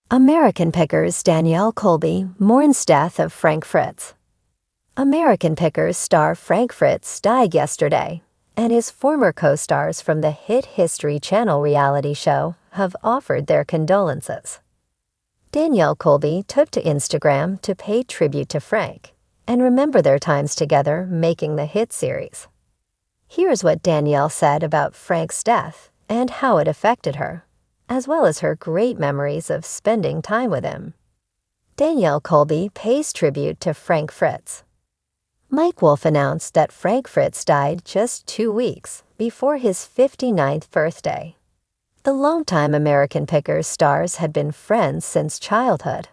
American Pickers Danielle Colby mourns death of Frank Fritz. American Pickers star Frank Fritz died yesterday, and his former co-stars from the hit History Channel reality show have offered their condolences. Danielle Colby took to Instagram to pay tribute to Frank and remember their times together making the hit series. Here's what Danielle said about Frank's death and how it affected her, as well as her great memories of spending time with him. Danielle Colby pays tribute to Frank Fritz. Mike Wolf announced that Frank Fritz died just 2 weeks before his 59th birthday. The longtime American Pickers stars had been friends since childhood,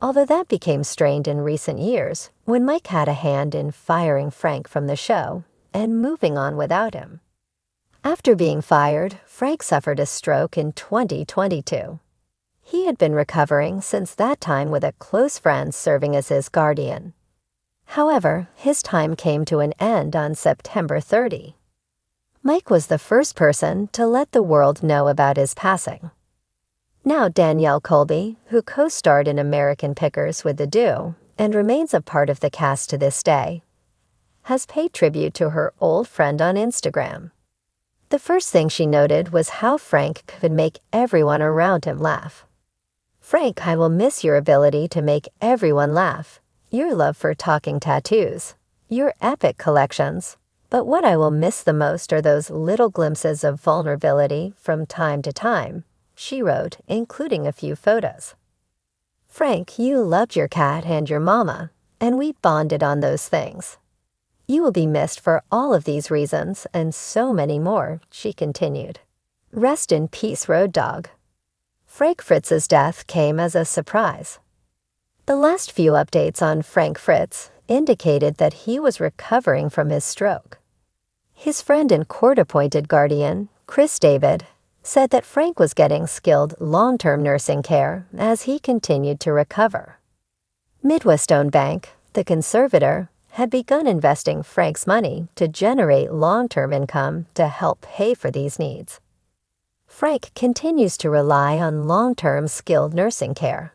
although that became strained in recent years when Mike had a hand in firing Frank from the show and moving on without him. After being fired, Frank suffered a stroke in 2022. He had been recovering since that time with a close friend serving as his guardian. However, his time came to an end on September 30. Mike was the first person to let the world know about his passing. Now Danielle Colby, who co-starred in American Pickers with the duo and remains a part of the cast to this day, has paid tribute to her old friend on Instagram. The first thing she noted was how Frank could make everyone around him laugh. "Frank, I will miss your ability to make everyone laugh, your love for talking tattoos, your epic collections, but what I will miss the most are those little glimpses of vulnerability from time to time," she wrote, including a few photos. "Frank, you loved your cat and your mama, and we bonded on those things. You will be missed for all of these reasons and so many more," she continued. "Rest in peace, Road Dog." Frank Fritz's death came as a surprise. The last few updates on Frank Fritz indicated that he was recovering from his stroke. His friend and court-appointed guardian, Chris David, said that Frank was getting skilled long-term nursing care as he continued to recover. Midwest-owned bank, the conservator, had begun investing Frank's money to generate long-term income to help pay for these needs. Frank continues to rely on long-term skilled nursing care,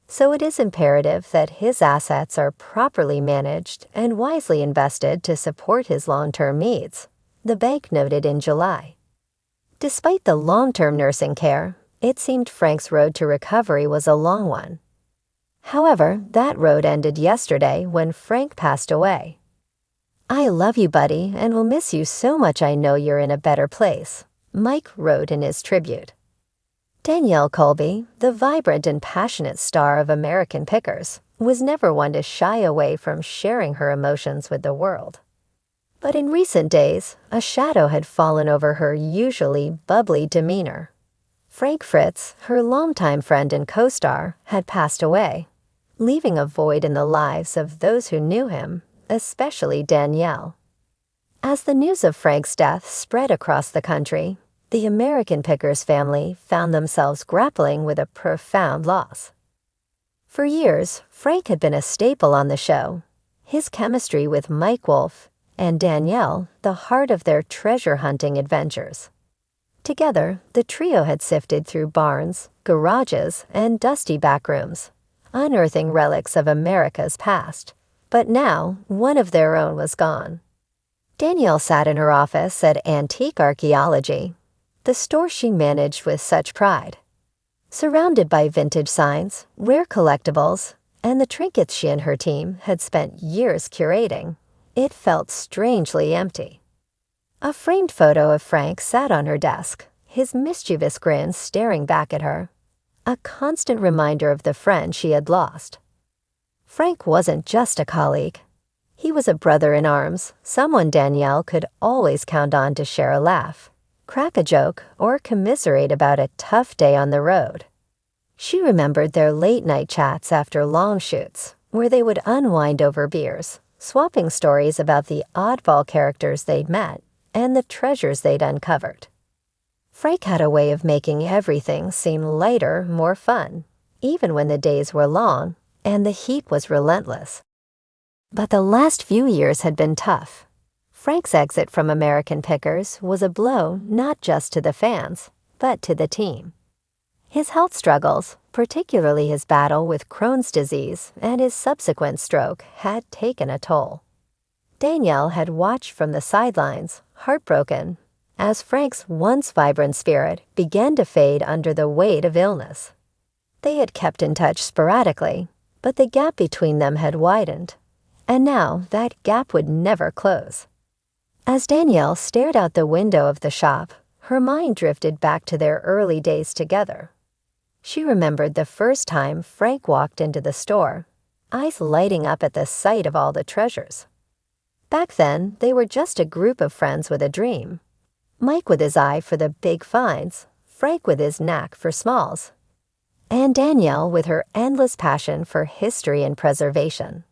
so it is imperative that his assets are properly managed and wisely invested to support his long-term needs, the bank noted in July. Despite the long-term nursing care, it seemed Frank's road to recovery was a long one. However, that road ended yesterday when Frank passed away. "I love you, buddy, and will miss you so much. I know you're in a better place," Mike wrote in his tribute. Danielle Colby, the vibrant and passionate star of American Pickers, was never one to shy away from sharing her emotions with the world. But in recent days, a shadow had fallen over her usually bubbly demeanor. Frank Fritz, her longtime friend and co-star, had passed away, leaving a void in the lives of those who knew him, especially Danielle. As the news of Frank's death spread across the country, the American Pickers family found themselves grappling with a profound loss. For years, Frank had been a staple on the show, his chemistry with Mike Wolf and Danielle the heart of their treasure-hunting adventures. Together, the trio had sifted through barns, garages, and dusty backrooms, unearthing relics of America's past. But now, one of their own was gone. Danielle sat in her office at Antique Archaeology, the store she managed with such pride. Surrounded by vintage signs, rare collectibles, and the trinkets she and her team had spent years curating, it felt strangely empty. A framed photo of Frank sat on her desk, his mischievous grin staring back at her, a constant reminder of the friend she had lost. Frank wasn't just a colleague. He was a brother in arms, someone Danielle could always count on to share a laugh, crack a joke, or commiserate about a tough day on the road. She remembered their late-night chats after long shoots, where they would unwind over beers, swapping stories about the oddball characters they'd met and the treasures they'd uncovered. Frank had a way of making everything seem lighter, more fun, even when the days were long and the heat was relentless. But the last few years had been tough. Frank's exit from American Pickers was a blow not just to the fans, but to the team. His health struggles, particularly his battle with Crohn's disease and his subsequent stroke, had taken a toll. Danielle had watched from the sidelines, heartbroken, as Frank's once vibrant spirit began to fade under the weight of illness. They had kept in touch sporadically, but the gap between them had widened, and now that gap would never close. As Danielle stared out the window of the shop, her mind drifted back to their early days together. She remembered the first time Frank walked into the store, eyes lighting up at the sight of all the treasures. Back then, they were just a group of friends with a dream. Mike with his eye for the big finds, Frank with his knack for smalls, and Danielle with her endless passion for history and preservation.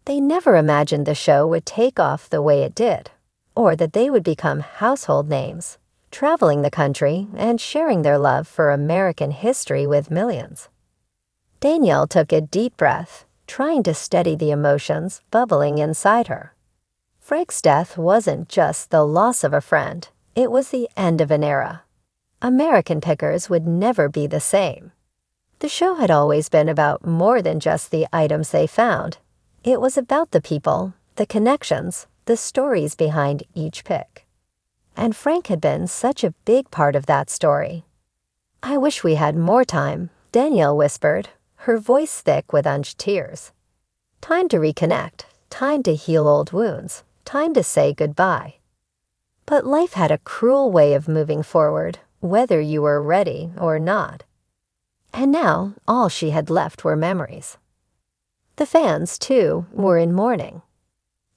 They never imagined the show would take off the way it did, or that they would become household names, traveling the country and sharing their love for American history with millions. Danielle took a deep breath, trying to steady the emotions bubbling inside her. Frank's death wasn't just the loss of a friend, it was the end of an era. American Pickers would never be the same. The show had always been about more than just the items they found. It was about the people, the connections, the stories behind each pick. And Frank had been such a big part of that story. "I wish we had more time," Danielle whispered, her voice thick with unshed tears. Time to reconnect, time to heal old wounds, time to say goodbye. But life had a cruel way of moving forward, whether you were ready or not. And now, all she had left were memories. The fans, too, were in mourning.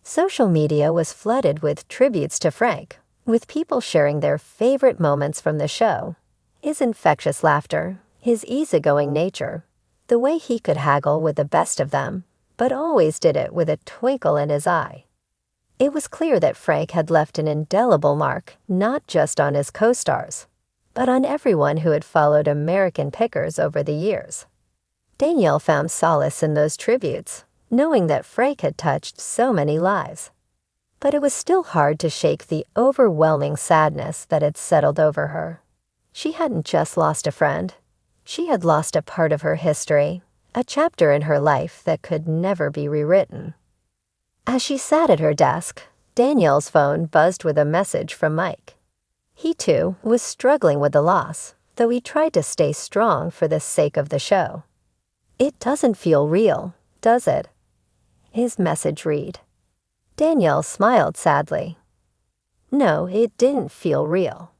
Social media was flooded with tributes to Frank, with people sharing their favorite moments from the show. His infectious laughter, his easygoing nature, the way he could haggle with the best of them, but always did it with a twinkle in his eye. It was clear that Frank had left an indelible mark, not just on his co-stars, but on everyone who had followed American Pickers over the years. Danielle found solace in those tributes, knowing that Frank had touched so many lives. But it was still hard to shake the overwhelming sadness that had settled over her. She hadn't just lost a friend. She had lost a part of her history, a chapter in her life that could never be rewritten. As she sat at her desk, Danielle's phone buzzed with a message from Mike. He, too, was struggling with the loss, though he tried to stay strong for the sake of the show. "It doesn't feel real, does it?" his message read. Danielle smiled sadly. No, it didn't feel real.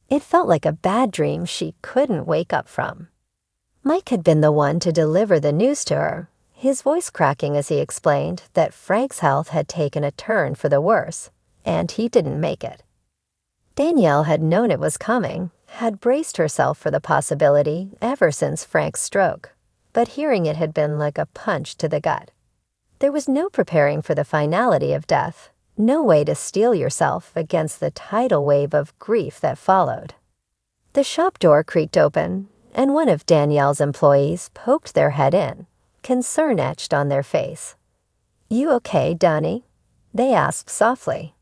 It felt like a bad dream she couldn't wake up from. Mike had been the one to deliver the news to her, his voice cracking as he explained that Frank's health had taken a turn for the worse, and he didn't make it. Danielle had known it was coming, had braced herself for the possibility ever since Frank's stroke, but hearing it had been like a punch to the gut. There was no preparing for the finality of death, no way to steel yourself against the tidal wave of grief that followed. The shop door creaked open, and one of Danielle's employees poked their head in, concern etched on their face. "You okay, Danny?" they asked softly.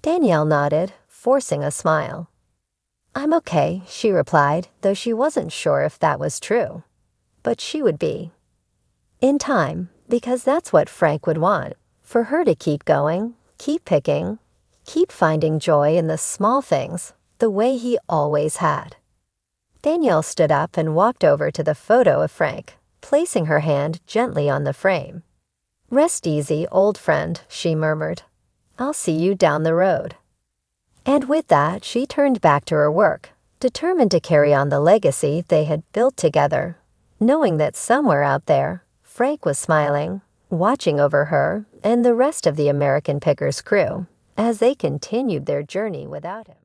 Danielle nodded, forcing a smile. "I'm okay," she replied, though she wasn't sure if that was true. But she would be. In time, because that's what Frank would want, for her to keep going, keep picking, keep finding joy in the small things, the way he always had. Danielle stood up and walked over to the photo of Frank, placing her hand gently on the frame. "Rest easy, old friend," she murmured. "I'll see you down the road." And with that, she turned back to her work, determined to carry on the legacy they had built together, knowing that somewhere out there, Frank was smiling, watching over her and the rest of the American Pickers crew as they continued their journey without him.